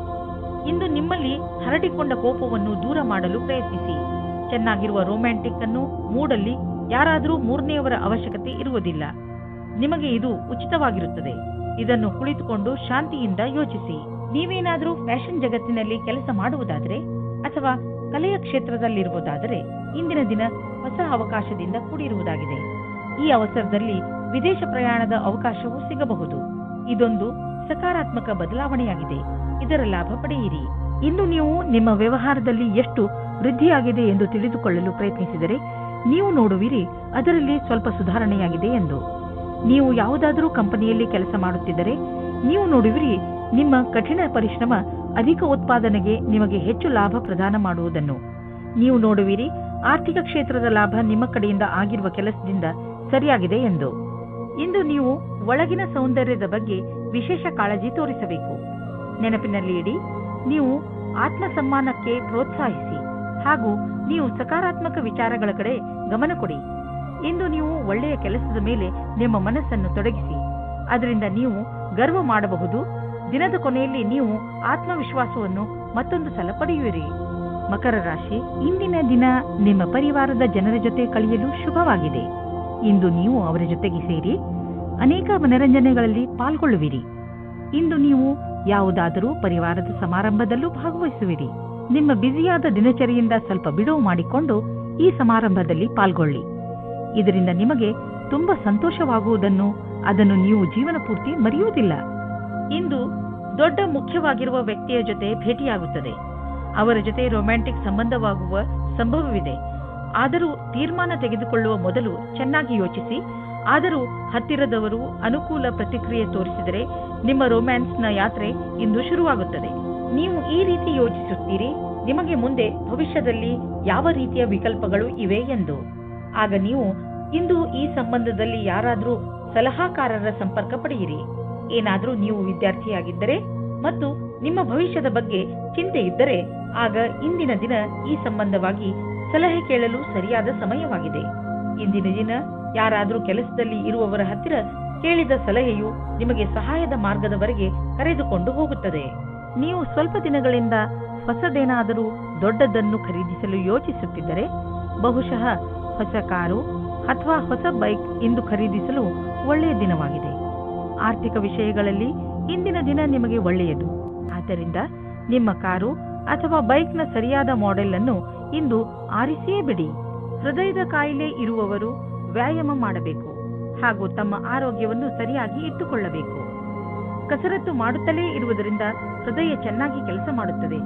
S2: ಇಂದು ನಿಮ್ಮಲ್ಲಿ ಹರಡಿಕೊಂಡ ಕೋಪವನ್ನು ದೂರ ಮಾಡಲು ಪ್ರಯತ್ನಿಸಿ. ಚೆನ್ನಾಗಿರುವ ರೊಮ್ಯಾಂಟಿಕ್ ಅನ್ನು ಮೂಡಲ್ಲಿ ಯಾರಾದರೂ ಮೂರನೆಯವರ ಅವಶ್ಯಕತೆ ಇರುವುದಿಲ್ಲ. ನಿಮಗೆ ಇದು ಉಚಿತವಾಗಿರುತ್ತದೆ. ಇದನ್ನು ಕುಳಿತುಕೊಂಡು ಶಾಂತಿಯಿಂದ ಯೋಚಿಸಿ. ನೀವೇನಾದರೂ ಫ್ಯಾಷನ್ ಜಗತ್ತಿನಲ್ಲಿ ಕೆಲಸ ಮಾಡುವುದಾದರೆ ಅಥವಾ ಕಲೆಯ ಕ್ಷೇತ್ರದಲ್ಲಿರುವುದಾದರೆ ಇಂದಿನ ದಿನ ಹೊಸ ಅವಕಾಶದಿಂದ ಕೂಡಿರುವುದಾಗಿದೆ. ಈ ಅವಸರದಲ್ಲಿ ವಿದೇಶ ಪ್ರಯಾಣದ ಅವಕಾಶವೂ ಸಿಗಬಹುದು. ಇದೊಂದು ಸಕಾರಾತ್ಮಕ ಬದಲಾವಣೆಯಾಗಿದೆ. ಇದರ ಲಾಭ ಪಡೆಯಿರಿ. ಇಂದು ನೀವು ನಿಮ್ಮ ವ್ಯವಹಾರದಲ್ಲಿ ಎಷ್ಟು ವೃದ್ಧಿಯಾಗಿದೆ ಎಂದು ತಿಳಿದುಕೊಳ್ಳಲು ಪ್ರಯತ್ನಿಸಿದರೆ ನೀವು ನೋಡುವಿರಿ ಅದರಲ್ಲಿ ಸ್ವಲ್ಪ ಸುಧಾರಣೆಯಾಗಿದೆ ಎಂದು. ನೀವು ಯಾವುದಾದರೂ ಕಂಪನಿಯಲ್ಲಿ ಕೆಲಸ ಮಾಡುತ್ತಿದ್ದರೆ ನೀವು ನೋಡುವಿರಿ ನಿಮ್ಮ ಕಠಿಣ ಪರಿಶ್ರಮ ಅಧಿಕ ಉತ್ಪಾದನೆಗೆ ನಿಮಗೆ ಹೆಚ್ಚು ಲಾಭ ಪ್ರದಾನ ಮಾಡುವುದನ್ನು ನೀವು ನೋಡುವಿರಿ. ಆರ್ಥಿಕ ಕ್ಷೇತ್ರದ ಲಾಭ ನಿಮ್ಮ ಕಡೆಯಿಂದ ಆಗಿರುವ ಕೆಲಸದಿಂದ ಸರಿಯಾಗಿದೆ ಎಂದು. ಇಂದು ನೀವು ಒಳಗಿನ ಸೌಂದರ್ಯದ ಬಗ್ಗೆ ವಿಶೇಷ ಕಾಳಜಿ ತೋರಿಸಬೇಕು. ನೆನಪಿನಲ್ಲಿ ಇಡಿ, ನೀವು ಆತ್ಮಸಮ್ಮಾನಕ್ಕೆ ಪ್ರೋತ್ಸಾಹಿಸಿ ಹಾಗೂ ನೀವು ಸಕಾರಾತ್ಮಕ ವಿಚಾರಗಳ ಕಡೆ ಗಮನ ಕೊಡಿ. ಇಂದು ನೀವು ಒಳ್ಳೆಯ ಕೆಲಸದ ಮೇಲೆ ನಿಮ್ಮ ಮನಸ್ಸನ್ನು ತೊಡಗಿಸಿ, ಅದರಿಂದ ನೀವು ಗರ್ವ ಮಾಡಬಹುದು. ದಿನದ ಕೊನೆಯಲ್ಲಿ ನೀವು ಆತ್ಮವಿಶ್ವಾಸವನ್ನು ಮತ್ತೊಂದು ಸಲ ಪಡೆಯುವಿರಿ. ಮಕರ ರಾಶಿ, ಇಂದಿನ ದಿನ ನಿಮ್ಮ ಪರಿವಾರದ ಜನರ ಜೊತೆ ಕಳೆಯಲು ಶುಭವಾಗಿದೆ. ಇಂದು ನೀವು ಅವರ ಜೊತೆಗೆ ಸೇರಿ ಅನೇಕ ಮನರಂಜನೆಗಳಲ್ಲಿ ಪಾಲ್ಗೊಳ್ಳುವಿರಿ. ಇಂದು ನೀವು ಯಾವುದಾದರೂ ಪರಿವಾರದ ಸಮಾರಂಭದಲ್ಲೂ ಭಾಗವಹಿಸುವಿರಿ. ನಿಮ್ಮ ಬ್ಯುಸಿಯಾದ ದಿನಚರಿಯಿಂದ ಸ್ವಲ್ಪ ಬಿಡುವು ಮಾಡಿಕೊಂಡು ಈ ಸಮಾರಂಭದಲ್ಲಿ ಪಾಲ್ಗೊಳ್ಳಿ. ಇದರಿಂದ ನಿಮಗೆ ತುಂಬಾ ಸಂತೋಷವಾಗುವುದನ್ನು ಅದನ್ನು ನೀವು ಜೀವನ ಪೂರ್ತಿ ಮರೆಯುವುದಿಲ್ಲ. ಇಂದು ದೊಡ್ಡ ಮುಖ್ಯವಾಗಿರುವ ವ್ಯಕ್ತಿಯ ಜೊತೆ ಭೇಟಿಯಾಗುತ್ತದೆ. ಅವರ ಜೊತೆ ರೊಮ್ಯಾಂಟಿಕ್ ಸಂಬಂಧವಾಗುವ ಸಂಭವವಿದೆ. ಆದರೂ ತೀರ್ಮಾನ ತೆಗೆದುಕೊಳ್ಳುವ ಮೊದಲು ಚೆನ್ನಾಗಿ ಯೋಚಿಸಿ. ಆದರೂ ಹತ್ತಿರದವರು ಅನುಕೂಲ ಪ್ರತಿಕ್ರಿಯೆ ತೋರಿಸಿದರೆ ನಿಮ್ಮ ರೊಮ್ಯಾನ್ಸ್ನ ಯಾತ್ರೆ ಇಂದು ಶುರುವಾಗುತ್ತದೆ. ನೀವು ಈ ರೀತಿ ಯೋಚಿಸುತ್ತೀರಿ, ನಿಮಗೆ ಮುಂದೆ ಭವಿಷ್ಯದಲ್ಲಿ ಯಾವ ರೀತಿಯ ವಿಕಲ್ಪಗಳು ಇವೆ ಎಂದು. ಆಗ ನೀವು ಇಂದು ಈ ಸಂಬಂಧದಲ್ಲಿ ಯಾರಾದರೂ ಸಲಹಾಕಾರರ ಸಂಪರ್ಕ ಪಡೆಯಿರಿ. ಏನಾದರೂ ನೀವು ವಿದ್ಯಾರ್ಥಿಯಾಗಿದ್ದರೆ ಮತ್ತು ನಿಮ್ಮ ಭವಿಷ್ಯದ ಬಗ್ಗೆ ಚಿಂತೆ ಇದ್ದರೆ ಆಗ ಇಂದಿನ ದಿನ ಈ ಸಂಬಂಧವಾಗಿ ಸಲಹೆ ಕೇಳಲು ಸರಿಯಾದ ಸಮಯವಾಗಿದೆ. ಇಂದಿನ ದಿನ ಯಾರಾದರೂ ಕೆಲಸದಲ್ಲಿ ಇರುವವರ ಹತ್ತಿರ ಕೇಳಿದ ಸಲಹೆಯು ನಿಮಗೆ ಸಹಾಯದ ಮಾರ್ಗದವರೆಗೆ ಕರೆದುಕೊಂಡು ಹೋಗುತ್ತದೆ. ನೀವು ಸ್ವಲ್ಪ ದಿನಗಳಿಂದ ಹೊಸದೇನಾದರೂ ದೊಡ್ಡದನ್ನು ಖರೀದಿಸಲು ಯೋಚಿಸುತ್ತಿದ್ದರೆ ಬಹುಶಃ ಹೊಸ ಕಾರು ಅಥವಾ ಹೊಸ ಬೈಕ್ ಇಂದು ಖರೀದಿಸಲು ಒಳ್ಳೆಯ ದಿನವಾಗಿದೆ. ಆರ್ಥಿಕ ವಿಷಯಗಳಲ್ಲಿ ಇಂದಿನ ದಿನ ನಿಮಗೆ ಒಳ್ಳೆಯದು. ಆದ್ದರಿಂದ ನಿಮ್ಮ ಕಾರು ಅಥವಾ ಬೈಕ್ನ ಸರಿಯಾದ ಮಾಡೆಲ್ ಅನ್ನು ಇಂದು ಆರಿಸಿಯೇ ಬಿಡಿ. ಹೃದಯದ ಕಾಯಿಲೆ ಇರುವವರು ವ್ಯಾಯಾಮ ಮಾಡಬೇಕು ಹಾಗೂ ತಮ್ಮ ಆರೋಗ್ಯವನ್ನು ಸರಿಯಾಗಿ ಇಟ್ಟುಕೊಳ್ಳಬೇಕು. ಕಸರತ್ತು ಮಾಡುತ್ತಲೇ ಇರುವುದರಿಂದ ಹೃದಯ ಚೆನ್ನಾಗಿ ಕೆಲಸ ಮಾಡುತ್ತದೆ.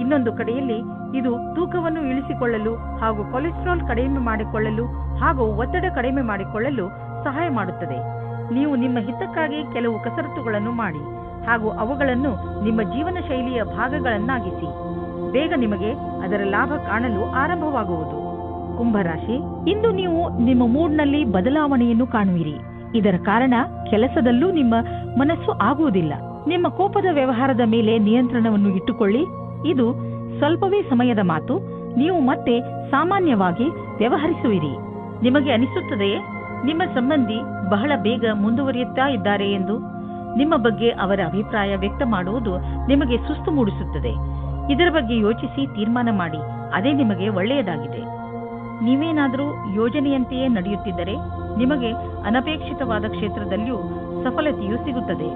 S2: ಇನ್ನೊಂದು ಕಡೆಯಲ್ಲಿ ಇದು ತೂಕವನ್ನು ಇಳಿಸಿಕೊಳ್ಳಲು ಹಾಗೂ ಕೊಲೆಸ್ಟ್ರಾಲ್ ಕಡಿಮೆ ಮಾಡಿಕೊಳ್ಳಲು ಹಾಗೂ ಒತ್ತಡ ಕಡಿಮೆ ಮಾಡಿಕೊಳ್ಳಲು ಸಹಾಯ ಮಾಡುತ್ತದೆ. ನೀವು ನಿಮ್ಮ ಹಿತಕ್ಕಾಗಿ ಕೆಲವು ಕಸರತ್ತುಗಳನ್ನು ಮಾಡಿ ಹಾಗೂ ಅವುಗಳನ್ನು ನಿಮ್ಮ ಜೀವನ ಶೈಲಿಯ ಭಾಗಗಳನ್ನಾಗಿಸಿ. ಬೇಗ ನಿಮಗೆ ಅದರ ಲಾಭ ಕಾಣಲು ಆರಂಭವಾಗುವುದು. ಕುಂಭರಾಶಿ, ಇಂದು ನೀವು ನಿಮ್ಮ ಮೂಡ್ನಲ್ಲಿ ಬದಲಾವಣೆಯನ್ನು ಕಾಣುವಿರಿ. ಇದರ ಕಾರಣ ಕೆಲಸದಲ್ಲೂ ನಿಮ್ಮ ಮನಸ್ಸು ಆಗುವುದಿಲ್ಲ. ನಿಮ್ಮ ಕೋಪದ ವ್ಯವಹಾರದ ಮೇಲೆ ನಿಯಂತ್ರಣವನ್ನು ಇಟ್ಟುಕೊಳ್ಳಿ. ಇದು ಸ್ವಲ್ಪವೇ ಸಮಯದ ಮಾತು. ನೀವು ಮತ್ತೆ ಸಾಮಾನ್ಯವಾಗಿ ವ್ಯವಹರಿಸುವಿರಿ. ನಿಮಗೆ ಅನಿಸುತ್ತದೆಯೇ ನಿಮ್ಮ ಸಂಬಂಧಿ ಬಹಳ ಬೇಗ ಮುಂದುವರಿಯುತ್ತಾ ಇದ್ದಾರೆ ಎಂದು? ನಿಮ್ಮ ಬಗ್ಗೆ ಅವರ ಅಭಿಪ್ರಾಯ ವ್ಯಕ್ತ ಮಾಡುವುದು ನಿಮಗೆ ಸುಸ್ತು ಮೂಡಿಸುತ್ತದೆ. ಇದರ ಬಗ್ಗೆ ಯೋಚಿಸಿ ತೀರ್ಮಾನ ಮಾಡಿ. ಅದೇ ನಿಮಗೆ ಒಳ್ಳೆಯದಾಗಿದೆ. ನೀವೇನಾದರೂ ಯೋಜನೆಯಂತೆಯೇ ನಡೆಯುತ್ತಿದ್ದರೆ ನಿಮಗೆ ಅನಪೇಕ್ಷಿತವಾದ ಕ್ಷೇತ್ರದಲ್ಲಿಯೂ ಸಫಲತೆಯು ಸಿಗುತ್ತದೆ.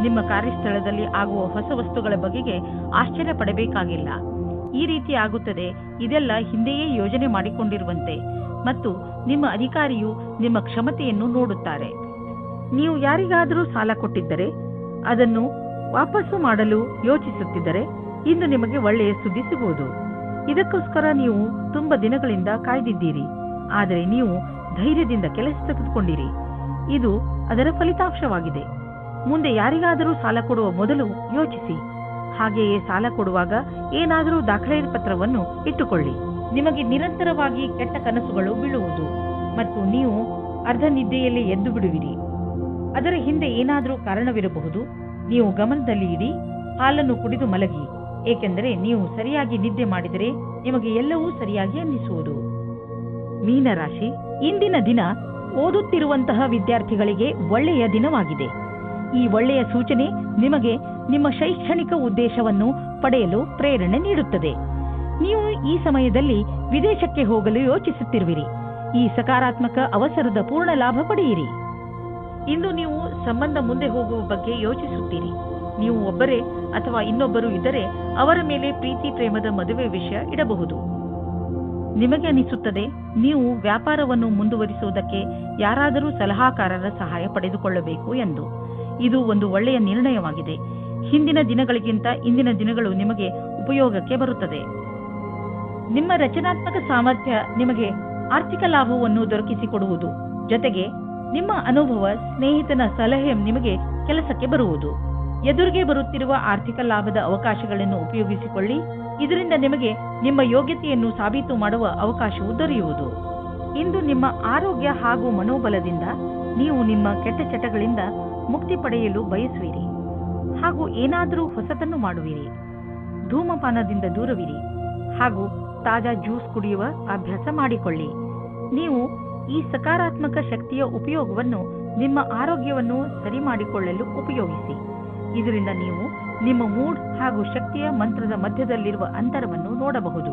S2: ನಿಮ್ಮ ಕಾರ್ಯಸ್ಥಳದಲ್ಲಿ ಆಗುವ ಹೊಸ ವಸ್ತುಗಳ ಬಗೆಗೆ ಆಶ್ಚರ್ಯ ಪಡಬೇಕಾಗಿಲ್ಲ. ಈ ರೀತಿ ಆಗುತ್ತದೆ, ಇದೆಲ್ಲ ಹಿಂದೆಯೇ ಯೋಜನೆ ಮಾಡಿಕೊಂಡಿರುವಂತೆ. ಮತ್ತು ನಿಮ್ಮ ಅಧಿಕಾರಿಯು ನಿಮ್ಮ ಕ್ಷಮತೆಯನ್ನು ನೋಡುತ್ತಾರೆ. ನೀವು ಯಾರಿಗಾದರೂ ಸಾಲ ಕೊಟ್ಟಿದ್ದರೆ ಅದನ್ನು ವಾಪಸ್ಸು ಮಾಡಲು ಯೋಚಿಸುತ್ತಿದ್ದರೆ ಇಂದು ನಿಮಗೆ ಒಳ್ಳೆಯ ಸುದ್ದಿ ಸಿಗುವುದು. ಇದಕ್ಕೋಸ್ಕರ ನೀವು ತುಂಬಾ ದಿನಗಳಿಂದ ಕಾಯ್ದಿದ್ದೀರಿ. ಆದರೆ ನೀವು ಧೈರ್ಯದಿಂದ ಕೆಲಸ ತೆಗೆದುಕೊಂಡಿರಿ. ಇದು ಅದರ ಫಲಿತಾಂಶವಾಗಿದೆ. ಮುಂದೆ ಯಾರಿಗಾದರೂ ಸಾಲ ಕೊಡುವ ಮೊದಲು ಯೋಚಿಸಿ. ಹಾಗೆಯೇ ಸಾಲ ಕೊಡುವಾಗ ಏನಾದರೂ ದಾಖಲೆ ಪತ್ರವನ್ನು ಇಟ್ಟುಕೊಳ್ಳಿ. ನಿಮಗೆ ನಿರಂತರವಾಗಿ ಕೆಟ್ಟ ಕನಸುಗಳು ಬೀಳುವುದು ಮತ್ತು ನೀವು ಅರ್ಧ ನಿದ್ದೆಯಲ್ಲಿ ಎದ್ದು ಬಿಡುವಿರಿ. ಅದರ ಹಿಂದೆ ಏನಾದರೂ ಕಾರಣವಿರಬಹುದು. ನೀವು ಗಮನದಲ್ಲಿ ಇಡಿ. ಹಾಲನ್ನು ಕುಡಿದು ಮಲಗಿ, ಏಕೆಂದರೆ ನೀವು ಸರಿಯಾಗಿ ನಿದ್ದೆ ಮಾಡಿದರೆ ನಿಮಗೆ ಎಲ್ಲವೂ ಸರಿಯಾಗಿ ಅನ್ನಿಸುವುದು. ಮೀನರಾಶಿ, ಇಂದಿನ ದಿನ ಓದುತ್ತಿರುವಂತಹ ವಿದ್ಯಾರ್ಥಿಗಳಿಗೆ ಒಳ್ಳೆಯ ದಿನವಾಗಿದೆ. ಈ ಒಳ್ಳೆಯ ಸೂಚನೆ ನಿಮಗೆ ನಿಮ್ಮ ಶೈಕ್ಷಣಿಕ ಉದ್ದೇಶವನ್ನು ಪಡೆಯಲು ಪ್ರೇರಣೆ ನೀಡುತ್ತದೆ. ನೀವು ಈ ಸಮಯದಲ್ಲಿ ವಿದೇಶಕ್ಕೆ ಹೋಗಲು ಯೋಚಿಸುತ್ತಿರುವಿರಿ. ಈ ಸಕಾರಾತ್ಮಕ ಅವಸರದ ಪೂರ್ಣ ಲಾಭ ಪಡೆಯಿರಿ. ಇಂದು ನೀವು ಸಂಬಂಧ ಮುಂದೆ ಹೋಗುವ ಬಗ್ಗೆ ಯೋಚಿಸುತ್ತೀರಿ. ನೀವು ಒಬ್ಬರೇ ಅಥವಾ ಇನ್ನೊಬ್ಬರು ಇದ್ದರೆ ಅವರ ಮೇಲೆ ಪ್ರೀತಿ ಪ್ರೇಮದ ಮದುವೆ ವಿಷಯ ಇಡಬಹುದು. ನಿಮಗೆ ಅನಿಸುತ್ತದೆ ನೀವು ವ್ಯಾಪಾರವನ್ನು ಮುಂದುವರಿಸುವುದಕ್ಕೆ ಯಾರಾದರೂ ಸಲಹಾಕಾರರ ಸಹಾಯ ಪಡೆದುಕೊಳ್ಳಬೇಕು ಎಂದು. ಇದು ಒಂದು ಒಳ್ಳೆಯ ನಿರ್ಣಯವಾಗಿದೆ. ಹಿಂದಿನ ದಿನಗಳಿಗಿಂತ ಇಂದಿನ ದಿನಗಳು ನಿಮಗೆ ಉಪಯೋಗಕ್ಕೆ ಬರುತ್ತದೆ. ನಿಮ್ಮ ರಚನಾತ್ಮಕ ಸಾಮರ್ಥ್ಯ ನಿಮಗೆ ಆರ್ಥಿಕ ಲಾಭವನ್ನು ದೊರಕಿಸಿಕೊಡುವುದು. ಜೊತೆಗೆ ನಿಮ್ಮ ಅನುಭವ, ಸ್ನೇಹಿತನ ಸಲಹೆ ನಿಮಗೆ ಕೆಲಸಕ್ಕೆ ಬರುವುದು. ಎದುರಿಗೆ ಬರುತ್ತಿರುವ ಆರ್ಥಿಕ ಲಾಭದ ಅವಕಾಶಗಳನ್ನು ಉಪಯೋಗಿಸಿಕೊಳ್ಳಿ. ಇದರಿಂದ ನಿಮಗೆ ನಿಮ್ಮ ಯೋಗ್ಯತೆಯನ್ನು ಸಾಬೀತು ಮಾಡುವ ಅವಕಾಶವು ದೊರೆಯುವುದು. ಇಂದು ನಿಮ್ಮ ಆರೋಗ್ಯ ಹಾಗೂ ಮನೋಬಲದಿಂದ ನೀವು ನಿಮ್ಮ ಕೆಟ್ಟ ಚಟಗಳಿಂದ ಮುಕ್ತಿ ಪಡೆಯಲು ಬಯಸುವಿರಿ ಹಾಗೂ ಏನಾದರೂ ಹೊಸತನ್ನು ಮಾಡುವಿರಿ. ಧೂಮಪಾನದಿಂದ ದೂರವಿರಿ ಹಾಗೂ ತಾಜಾ ಜ್ಯೂಸ್ ಕುಡಿಯುವ ಅಭ್ಯಾಸ ಮಾಡಿಕೊಳ್ಳಿ. ನೀವು ಈ ಸಕಾರಾತ್ಮಕ ಶಕ್ತಿಯ ಉಪಯೋಗವನ್ನು ನಿಮ್ಮ ಆರೋಗ್ಯವನ್ನು ಸರಿ ಮಾಡಿಕೊಳ್ಳಲು ಉಪಯೋಗಿಸಿ. ಇದರಿಂದ ನೀವು ನಿಮ್ಮ ಮೂಡ್ ಹಾಗೂ ಶಕ್ತಿಯ ಮಂತ್ರದ ಮಧ್ಯದಲ್ಲಿರುವ ಅಂತರವನ್ನು ನೋಡಬಹುದು.